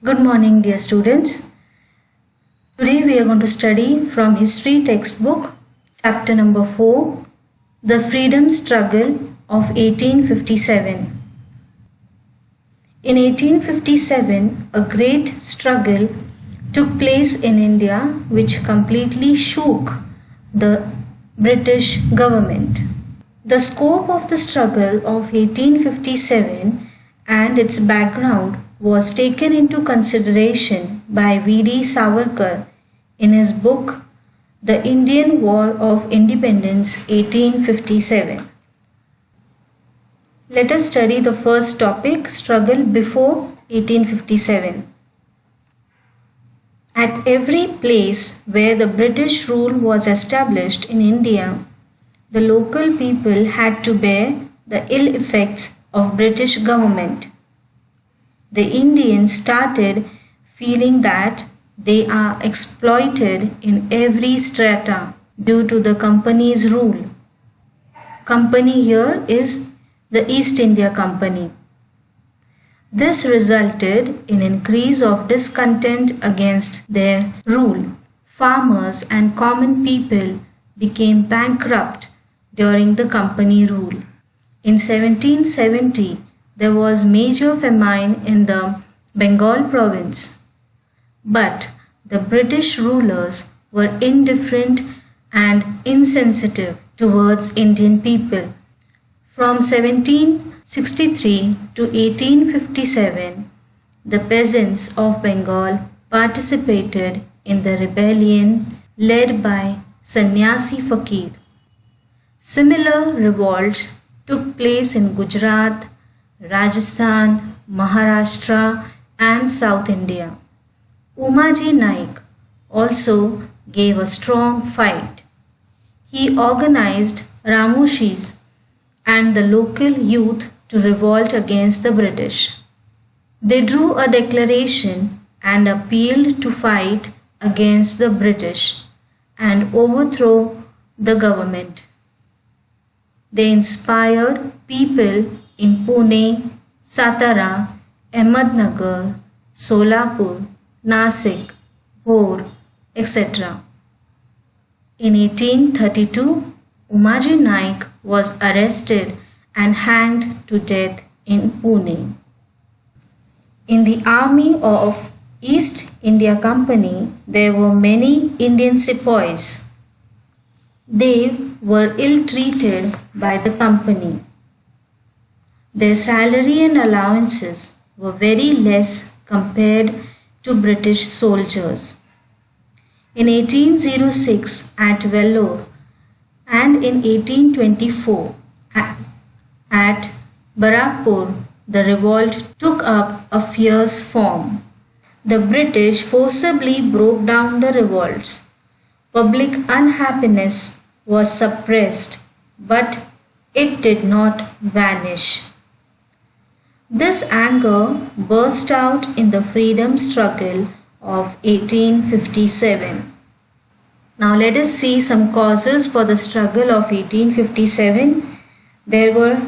Good morning, dear students. Today we are going to study from History textbook, chapter number 4, The Freedom Struggle of 1857. In 1857, a great struggle took place in India which completely shook the British government. The scope of the struggle of 1857 and its background was taken into consideration by V.D. Savarkar in his book The Indian War of Independence 1857. Let us study the first topic, struggle before 1857. At every place where the British rule was established in India, the local people had to bear the ill effects of British government. The Indians started feeling that they are exploited in every strata due to the company's rule. Company here is the East India Company. This resulted in increase of discontent against their rule. Farmers and common people became bankrupt during the company rule. In 1770, there was major famine in the Bengal province, but the British rulers were indifferent and insensitive towards Indian people. From 1763 to 1857, the peasants of Bengal participated in the rebellion led by Sannyasi Fakir. Similar revolts took place in Gujarat, Rajasthan, Maharashtra and South India. Umaji Naik also gave a strong fight. He organized Ramushis and the local youth to revolt against the British. They drew a declaration and appealed to fight against the British and overthrow the government. They inspired people in Pune, Satara, Ahmednagar, Solapur, Nasik, Bhor, etc. In 1832, Umaji Naik was arrested and hanged to death in Pune. In the army of East India Company, there were many Indian sepoys. They were ill-treated by the company. Their salary and allowances were very less compared to British soldiers. In 1806 at Vellore and in 1824 at Barapur, the revolt took up a fierce form. The British forcibly broke down the revolts. Public unhappiness was suppressed, but it did not vanish. This anger burst out in the freedom struggle of 1857. Now let us see some causes for the struggle of 1857. There were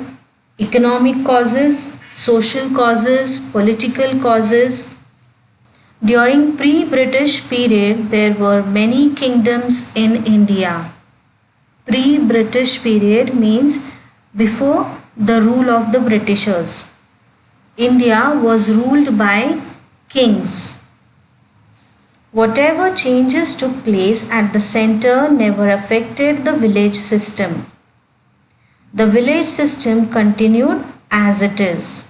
economic causes, social causes, political causes. During pre-British period, there were many kingdoms in India. Pre-British period means before the rule of the Britishers. India was ruled by kings. Whatever changes took place at the center never affected the village system. The village system continued as it is.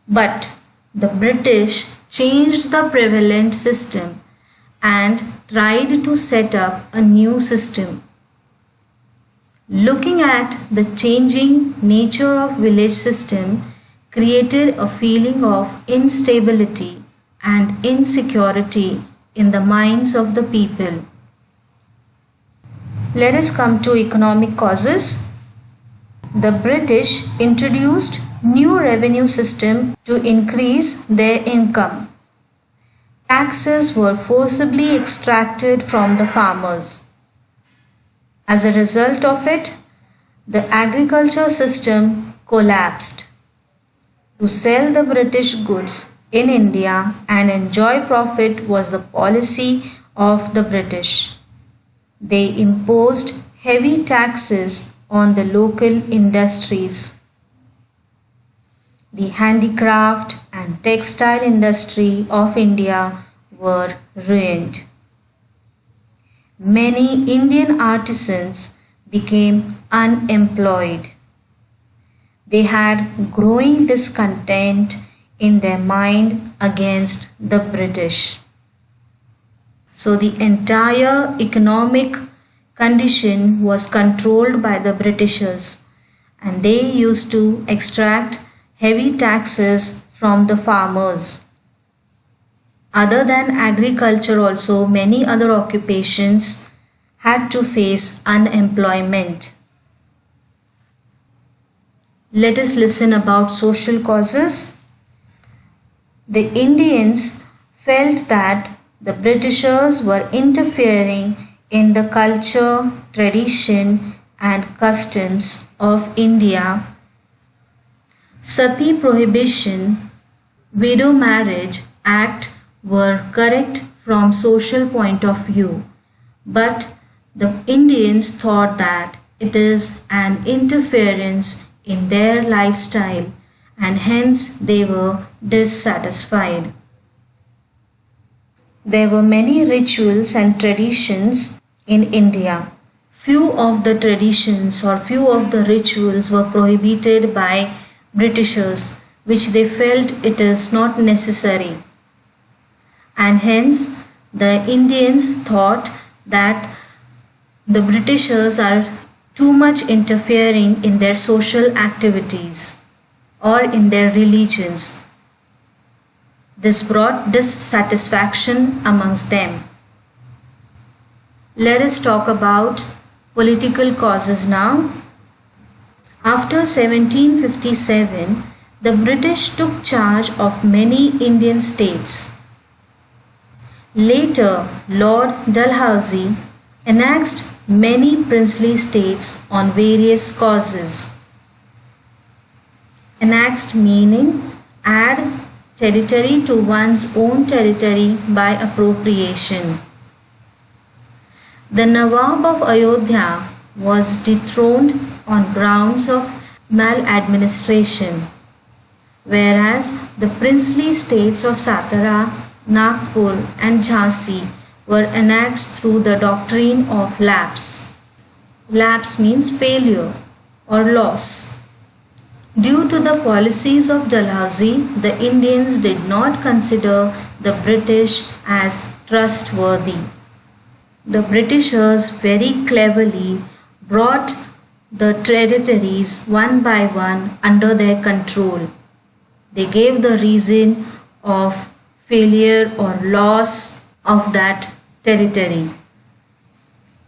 But the British changed the prevalent system and tried to set up a new system. Looking at the changing nature of village system created a feeling of instability and insecurity in the minds of the people. Let us come to economic causes. The British introduced new revenue system to increase their income. Taxes were forcibly extracted from the farmers. As a result of it, the agriculture system collapsed. To sell the British goods, in India and enjoy profit was the policy of the British. They imposed heavy taxes on the local industries. The handicraft and textile industry of India were ruined. Many Indian artisans became unemployed. They had growing discontent in their mind against the British. So the entire economic condition was controlled by the Britishers, and they used to extract heavy taxes from the farmers. Other than agriculture also, many other occupations had to face unemployment. Let us listen about social causes. The Indians felt that the Britishers were interfering in the culture, tradition and customs of India. Sati prohibition, widow marriage act were correct from social point of view, but the Indians thought that it is an interference in their lifestyle and hence they were dissatisfied. There were many rituals and traditions in India. Few of the traditions or few of the rituals were prohibited by Britishers, which they felt it is not necessary. And hence the Indians thought that the Britishers are too much interfering in their social activities or in their religions. This brought dissatisfaction amongst them. Let us talk about political causes now. After 1757, the British took charge of many Indian states. Later, Lord Dalhousie annexed many princely states on various causes. Annexed meaning add territory to one's own territory by appropriation. The Nawab of Ayodhya was dethroned on grounds of maladministration, whereas the princely states of Satara, Nagpur and Jhansi were annexed through the doctrine of lapse. Lapse means failure or loss. Due to the policies of Dalhousie, the Indians did not consider the British as trustworthy. The Britishers very cleverly brought the territories one by one under their control. They gave the reason of failure or loss of that territory.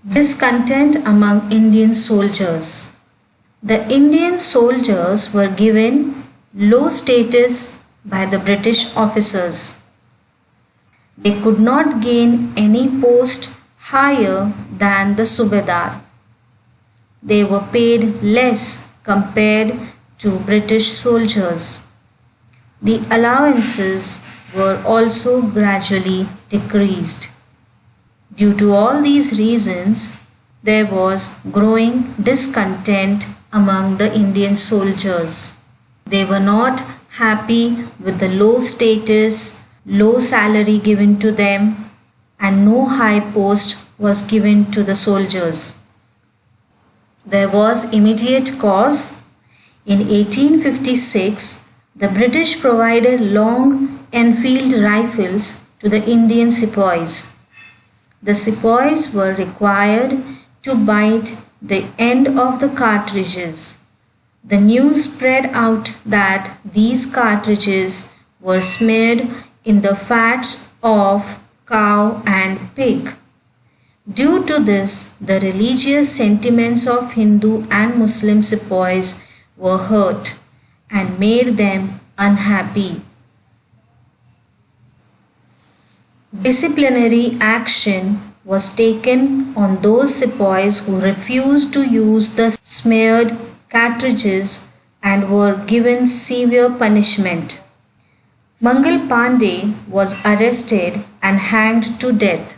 Discontent among Indian soldiers. The Indian soldiers were given low status by the British officers. They could not gain any post higher than the Subedar. They were paid less compared to British soldiers. The allowances were also gradually decreased. Due to all these reasons, there was growing discontent among the Indian soldiers. They were not happy with the low status, low salary given to them, and no high post was given to the soldiers. There was immediate cause. In 1856, the British provided long Enfield rifles to the Indian sepoys. The sepoys were required to bite the end of the cartridges. The news spread out that these cartridges were smeared in the fats of cow and pig. Due to this, the religious sentiments of Hindu and Muslim sepoys were hurt and made them unhappy. Disciplinary action was taken on those sepoys who refused to use the smeared cartridges and were given severe punishment. Mangal Pandey was arrested and hanged to death.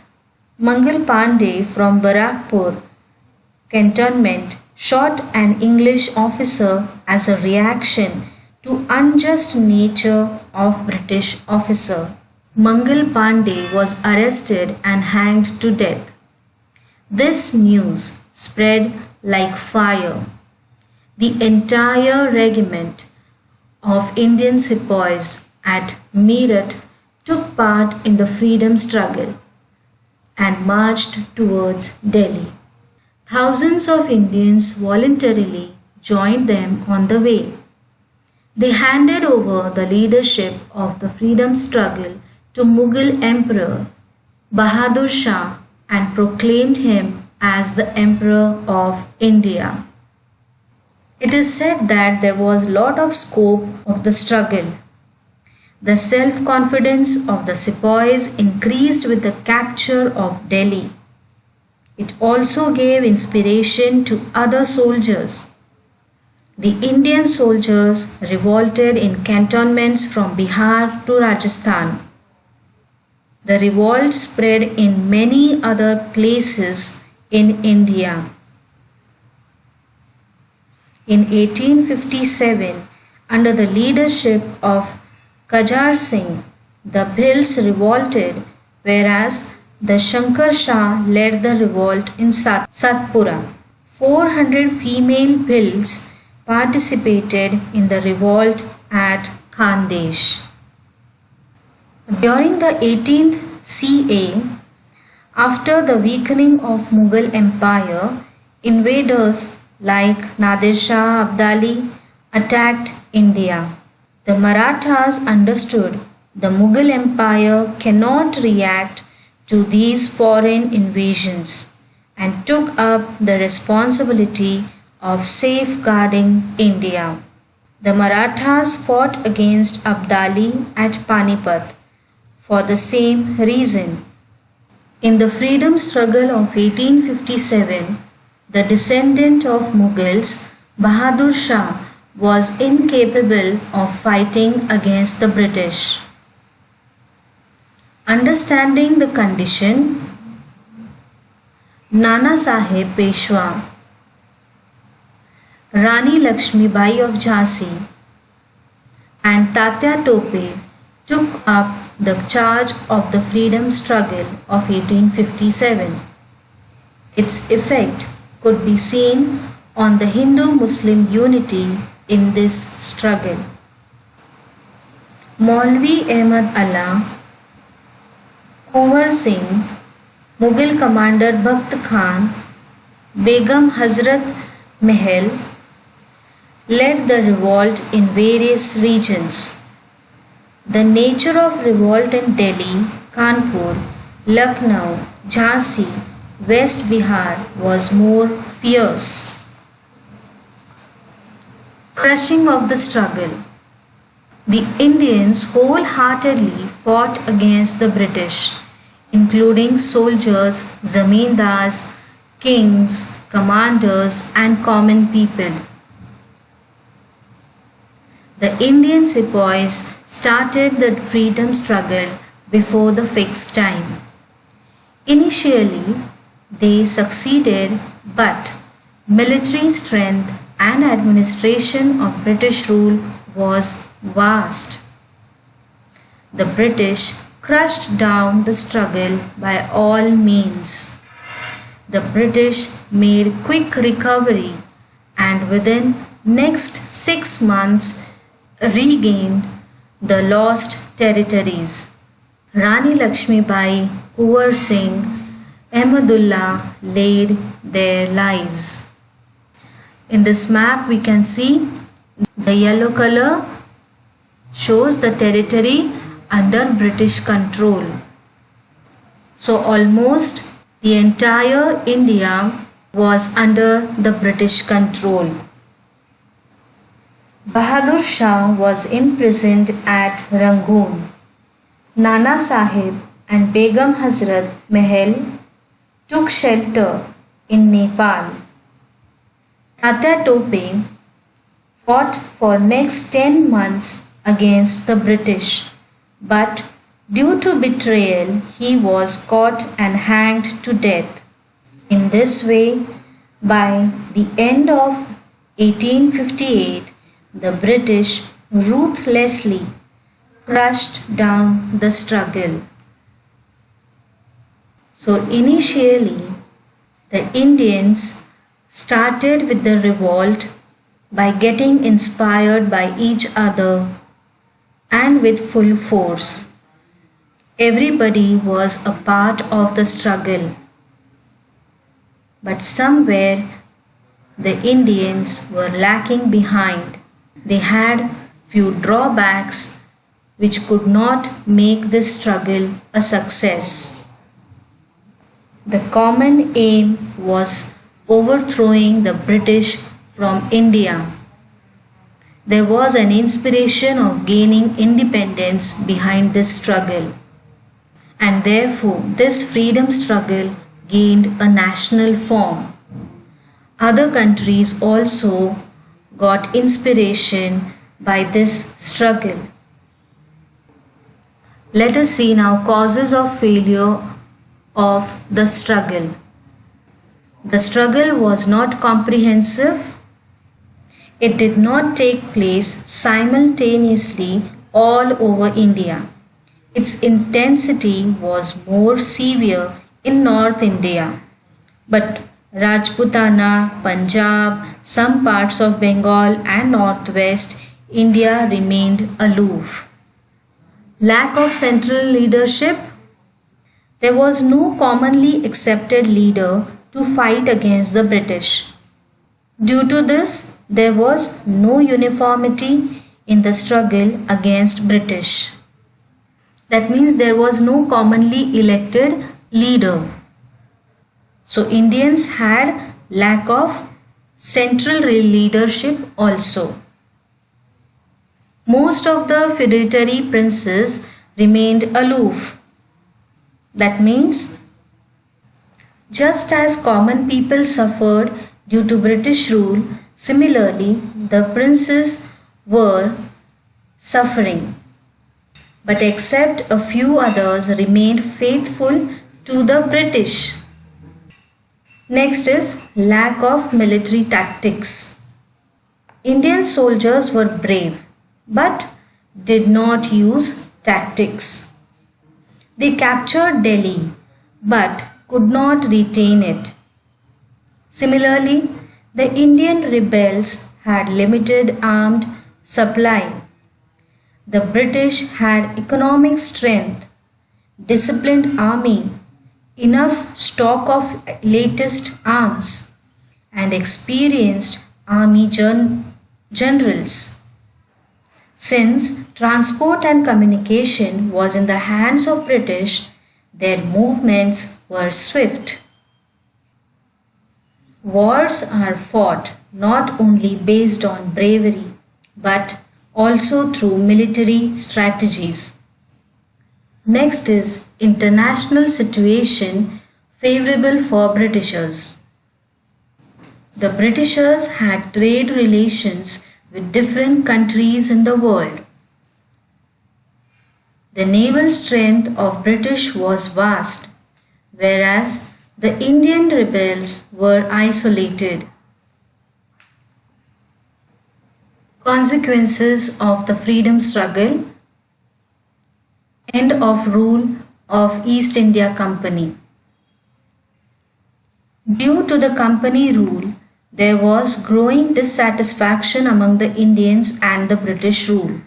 Mangal Pandey from Barakpur cantonment shot an English officer as a reaction to unjust nature of British officer. Mangal Pandey was arrested and hanged to death. This news spread like fire. The entire regiment of Indian sepoys at Meerut took part in the freedom struggle and marched towards Delhi. Thousands of Indians voluntarily joined them on the way. They handed over the leadership of the freedom struggle to Mughal Emperor Bahadur Shah and proclaimed him as the Emperor of India. It is said that there was a lot of scope of the struggle. The self-confidence of the sepoys increased with the capture of Delhi. It also gave inspiration to other soldiers. The Indian soldiers revolted in cantonments from Bihar to Rajasthan. The revolt spread in many other places in India. In 1857, under the leadership of Qajar Singh, the Bhils revolted, whereas the Shankar Shah led the revolt in Satpura. 400 female Bhils participated in the revolt at Khandesh. During the 18th CA, after the weakening of Mughal Empire, invaders like Nadir Shah Abdali attacked India. The Marathas understood the Mughal Empire cannot react to these foreign invasions and took up the responsibility of safeguarding India. The Marathas fought against Abdali at Panipat for the same reason. In the freedom struggle of 1857, the descendant of Mughals, Bahadur Shah, was incapable of fighting against the British. Understanding the condition, Nana Sahib Peshwa, Rani Lakshmi Bai of Jhansi, and Tatya Tope took up the charge of the freedom struggle of 1857. Its effect could be seen on the Hindu-Muslim unity in this struggle. Maulvi Ahmad Allah, Kunwar Singh, Mughal commander Bakht Khan, Begum Hazrat Mahal led the revolt in various regions. The nature of revolt in Delhi, Kanpur, Lucknow, Jhansi, West Bihar was more fierce. Crushing of the struggle. The Indians wholeheartedly fought against the British, including soldiers, zamindars, kings, commanders, and common people. The Indian sepoys started the freedom struggle before the fixed time. Initially, they succeeded, but military strength and administration of British rule was vast. The British crushed down the struggle by all means. The British made quick recovery and within next 6 months regained the lost territories. Rani Lakshmi Bai, Kunwar Singh, Ahmadullah laid their lives. In this map we can see the yellow color shows the territory under British control. So almost the entire India was under the British control. Bahadur Shah was imprisoned at Rangoon. Nana Sahib and Begum Hazrat Mahal took shelter in Nepal. Tatya Tope fought for next 10 months against the British but due to betrayal, he was caught and hanged to death. In this way, by the end of 1858, the British ruthlessly crushed down the struggle. So initially, the Indians started with the revolt by getting inspired by each other and with full force. Everybody was a part of the struggle. But somewhere the Indians were lacking behind. They had few drawbacks which could not make this struggle a success. The common aim was overthrowing the British from India. There was an inspiration of gaining independence behind this struggle, and therefore this freedom struggle gained a national form. Other countries also got inspiration by this struggle. Let us see now causes of failure of the struggle. The struggle was not comprehensive. It did not take place simultaneously all over India. Its intensity was more severe in North India, but Rajputana, Punjab, some parts of Bengal and Northwest India remained aloof. Lack of central leadership. There was no commonly accepted leader to fight against the British. Due to this, there was no uniformity in the struggle against British. That means there was no commonly elected leader. So Indians had lack of central leadership also. Most of the feudatory princes remained aloof. That means just as common people suffered due to British rule, similarly the princes were suffering. But except a few others remained faithful to the British. Next is lack of military tactics. Indian soldiers were brave but did not use tactics. They captured Delhi but could not retain it. Similarly, the Indian rebels had limited armed supply. The British had economic strength, disciplined army, enough stock of latest arms, and experienced army generals. Since transport and communication was in the hands of British, their movements were swift. Wars are fought not only based on bravery, but also through military strategies. Next is international situation favorable for Britishers. The Britishers had trade relations with different countries in the world. The naval strength of British was vast, whereas the Indian rebels were isolated. Consequences of the freedom struggle. End of rule of East India Company. Due to the company rule, there was growing dissatisfaction among the Indians and the British rule.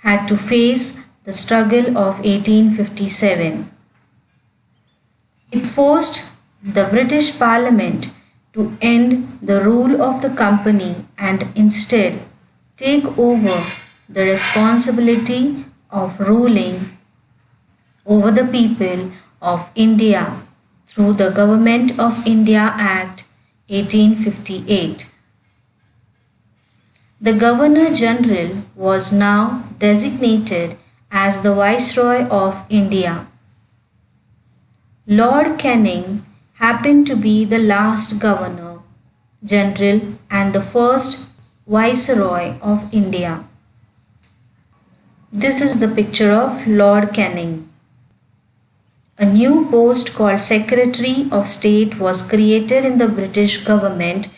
Had to face the struggle of 1857. It forced the British Parliament to end the rule of the company and instead take over the responsibility of ruling over the people of India through the Government of India Act 1858. The Governor General was now designated as the Viceroy of India. Lord Canning happened to be the last Governor General and the first Viceroy of India. This is the picture of Lord Canning. A new post called Secretary of State was created in the British government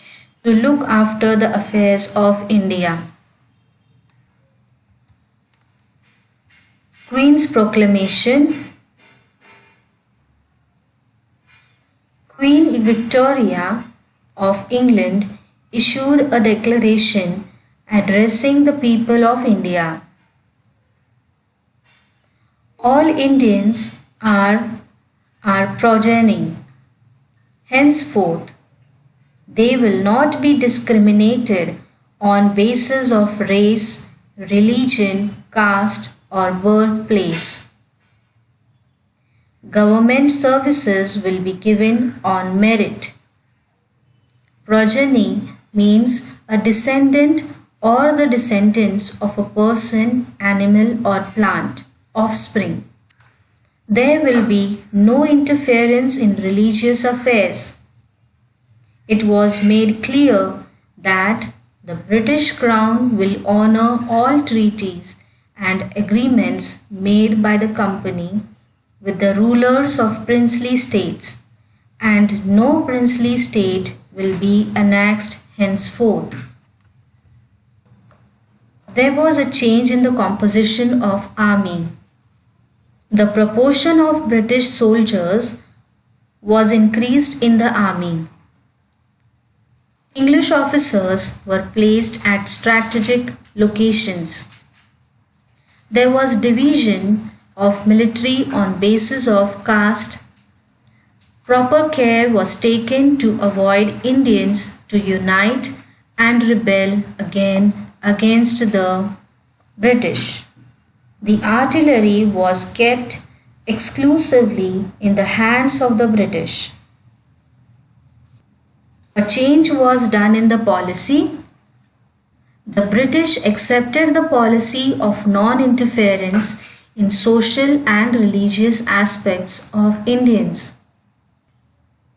to look after the affairs of India. Queen's Proclamation. Queen Victoria of England issued a declaration addressing the people of India. All Indians are our progeny. Henceforth, they will not be discriminated on basis of race, religion, caste, or birthplace. Government services will be given on merit. Progeny means a descendant or the descendants of a person, animal, or plant, offspring. There will be no interference in religious affairs. It was made clear that the British Crown will honor all treaties and agreements made by the company with the rulers of princely states, and no princely state will be annexed henceforth. There was a change in the composition of army. The proportion of British soldiers was increased in the army. English officers were placed at strategic locations. There was division of military on basis of caste. Proper care was taken to avoid Indians to unite and rebel again against the British. The artillery was kept exclusively in the hands of the British. A change was done in the policy. The British accepted the policy of non-interference in social and religious aspects of Indians.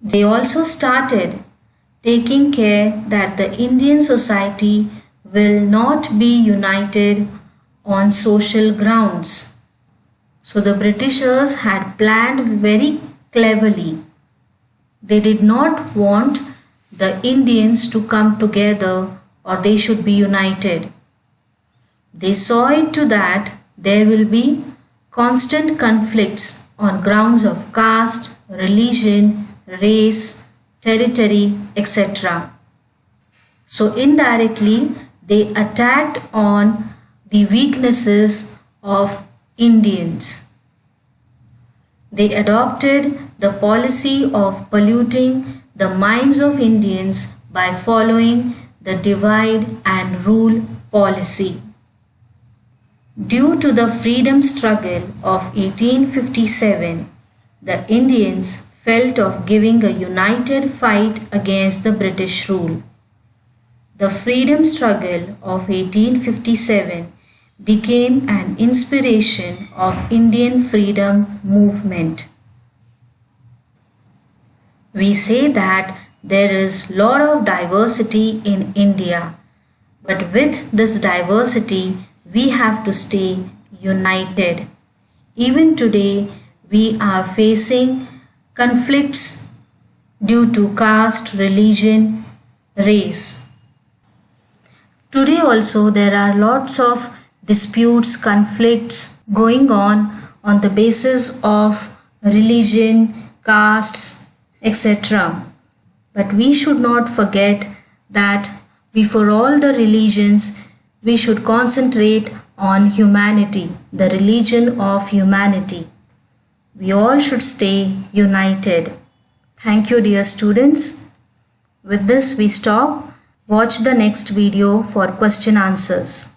They also started taking care that the Indian society will not be united on social grounds. So the Britishers had planned very cleverly. They did not want the Indians to come together or they should be united. They saw it to that there will be constant conflicts on grounds of caste, religion, race, territory, etc. So indirectly they attacked on the weaknesses of Indians. They adopted the policy of polluting the minds of Indians by following the divide and rule policy. Due to the freedom struggle of 1857, the Indians felt of giving a united fight against the British rule. The freedom struggle of 1857 became an inspiration of Indian freedom movement. We say that there is lot of diversity in India, but with this diversity we have to stay united. Even today we are facing conflicts due to caste, religion, race. Today also there are lots of disputes, conflicts going on the basis of religion, castes, etc. But we should not forget that before all the religions, we should concentrate on humanity, the religion of humanity. We all should stay united. Thank you, dear students. With this we stop. Watch the next video for question answers.